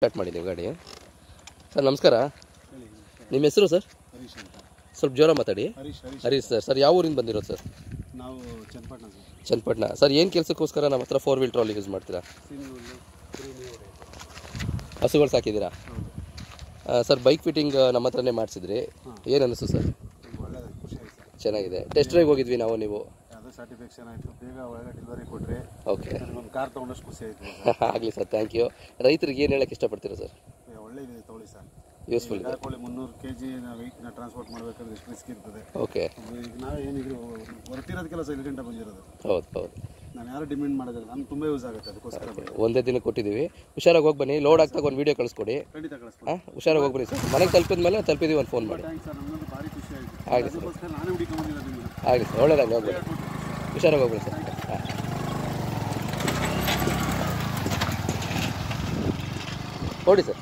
Start ಮಾಡಿ ನೀವು ಗಾಡಿ. ಸರ್ ನಮಸ್ಕಾರ, ನಿಮ್ಮ ಹೆಸರು ಸರ್? ಸ್ವಲ್ಪ ಜೋರ ಮಾತಾಡಿ. ಹರೀಶ್ ಸರ್ ಯಾವ ಊರಿಂದ ಬಂದಿರೋದು ಸರ್? ನಾವು ಚನ್ನಪಟ್ಟಣ ಸರ್. ಏನು ಕೆಲಸಕ್ಕೋಸ್ಕರ ನಮ್ಮ ಹತ್ರ 4 ವೀಲ್ ಟ್ರಾಲಿ ಯೂಸ್ ಮಾಡ್ತೀರಾ? ಹಸುಗಳು ಸಾಕಿದ್ದೀರಾ ಸರ್? ಬೈಕ್ ಫಿಟ್ಟಿಂಗ್ ನಮ್ಮ ಹತ್ರನೇ ಮಾಡಿಸಿದ್ರಿ, ಏನು ಅನ್ನಿಸ್ತು ಸರ್? ಚೆನ್ನಾಗಿದೆ. ಟೆಸ್ಟ್ ಡ್ರೈವ್ ಹೋಗಿದ್ವಿ ನಾವು, ನೀವು ಸ್ಯಾಟಿಸ್ಫ್ಯಾಕ್ಷನ್ ಆಯಿತು, ಬೇಗ ಒಳ್ಳೆ ಡೆಲಿವರಿ ಕೊಟ್ಟರೆ. ಓಕೆ, ಒಂದು ಕಾರ್ ತೊಗೊಂಡಷ್ಟು ಖುಷಿ ಆಯಿತು. ಆಗಲಿ ಸರ್, ಥ್ಯಾಂಕ್ ಯು. ರೈತರಿಗೆ ಏನು ಹೇಳಕ್ಕೆ ಇಷ್ಟಪಡ್ತೀರಾ ಸರ್? ಒಳ್ಳೆ ಇದೆ ತೊಗೊಳ್ಳಿ ಸರ್, ಯೂಸ್ಫುಲ್ ಇದೆ. 300 kg ವೆಯ್ಟ್ನ ಟ್ರಾನ್ಸ್ಪೋರ್ಟ್ ಮಾಡಬೇಕಾದ್ರೆ ಎಷ್ಟು ರಿಸ್ಕ್ ಇರ್ತದೆ. ಓಕೆ, ಈಗ ನಾವು ಏನಿದ್ರು ಹೊರತಿರೋದು ಕೆಲಸ ಇಲ್ಲಿ ಗಂಟೆ ಬಂದಿರೋದು. ಹೌದು. ನಾನು ಯಾರು ಡಿಮ್ಯಾಂಡ್ ಮಾಡೋದಿಲ್ಲ, ನಮ್ಗೆ ತುಂಬ ಯೂಸ್ ಆಗುತ್ತೆ. ಅದಕ್ಕೋಸ್ಕರ ಒಂದೇ ದಿನ ಕೊಟ್ಟಿದ್ದೀವಿ. ಹುಷಾರಾಗಿ ಹೋಗಿ ಬನ್ನಿ. ಲೋಡ್ ಆಗ್ತಾಗ ಒಂದು ವೀಡಿಯೋ ಕಳಿಸ್ಕೊಡಿ. ಖಂಡಿತ ಕಳಿಸ್ತೀನಿ. ಹುಷಾರಾಗಿ ಹೋಗಿ ಬನ್ನಿ ಸರ್. ಮನೆಗೆ ತಲುಪಿದ್ದೀವಿ, ಒಂದು ಫೋನ್ ಮಾಡಿ. ಥ್ಯಾಂಕ್ಸ್ ಸರ್, ನಮ್ಮದು ಭಾರಿ ಖುಷಿ ಆಯಿತು. ಆಗಲಿ ಸರ್, ಅದಕ್ಕೋಸ್ಕರ ನಾನೇ ಹುಡುಕೊಂಡ್ಬಂದಿರೋದು ನಿಮ್ಮನ್ನು. ಆಗಲಿ ಸರ್, ಒಳ್ಳೆಯದಾಗಲಿ. ಹೋಗ್ಬೇಡಿ, ಹುಷಾರಾಗಿ ಹೋಗ್ಬೇಡಿ ಸರ್. ಓಡಿ ಸರ್.